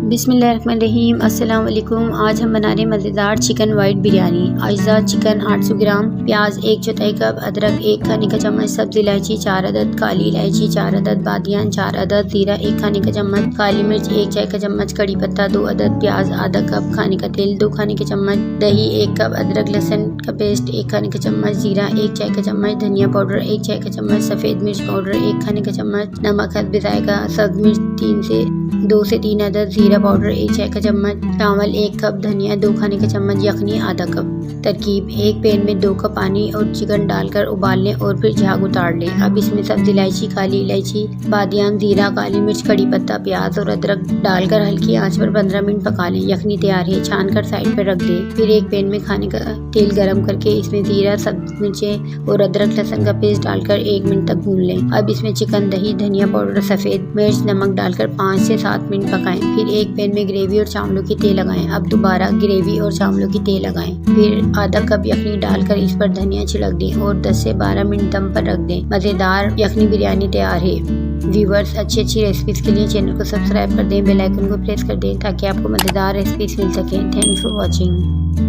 बिस्मिल्लाहिर्रहमानिर्रहीम। अस्सलाम वालेकुम। आज हम बना रहे हैं मज़ेदार चिकन वाइट बिरयानी। अज्जा चिकन 800 ग्राम, प्याज 1/4 कप, अदरक 1 खाने का चम्मच, सब्ज़ इलायची 4 अदद, काली इलायची 4 अदद, बादियान 4 अदद, ज़ीरा 1 खाने का चम्मच, काली मिर्च 1 चाय का चम्मच, कड़ी पत्ता 2 अदद, प्याज आधा कप, खाने का तेल 2 खाने के चम्मच, दही 1 कप, अदरक लहसुन का पेस्ट 1 खाने का चम्मच, ज़ीरा 1 चाय का चम्मच, धनिया पाउडर 1 चाय का चम्मच, सफ़ेद मिर्च पाउडर 1 खाने का चम्मच, नमक हस्ब जायका, सब्ज़ मिर्च 2 से 3 अदद, जीरा पाउडर 1 चाय का चम्मच, चावल 1 कप, धनिया 2 खाने का चम्मच, यखनी आधा कप। तरकीब: एक पैन में 2 कप पानी और चिकन डालकर उबाल लें और फिर झाग उतार लें। अब इसमें सब्ज़ इलायची, काली इलायची, बादियान, जीरा, काली मिर्च, कड़ी पत्ता, प्याज और अदरक डालकर हल्की आंच पर 15 मिनट पका लें। यखनी तैयार है, छान कर साइड पर रख दें। फिर एक पैन में खाने का तेल गरम करके इसमें जीरा, सब्ज़ मिर्चें और अदरक लहसुन का पेस्ट डालकर 1 मिनट तक भून लें। अब इसमें चिकन, दही, धनिया पाउडर, सफ़ेद मिर्च, नमक डालकर 5 से 7 मिनट पकाएं। फिर एक पैन में ग्रेवी और चावलों की तेल लगाएं। अब दोबारा ग्रेवी और चावलों की तेल लगाएं। फिर आधा कप यखनी डालकर इस पर धनिया छिड़क दें और 10 से 12 मिनट दम पर रख दें। मज़ेदार यखनी बिरयानी तैयार है। व्यूवर्स, अच्छी रेसिपीज़ के लिए चैनल को सब्सक्राइब कर दें, बेल आइकन को प्रेस कर दें ताकि आपको मज़ेदार रेसिपीज़ मिल सकें। Thanks for watching.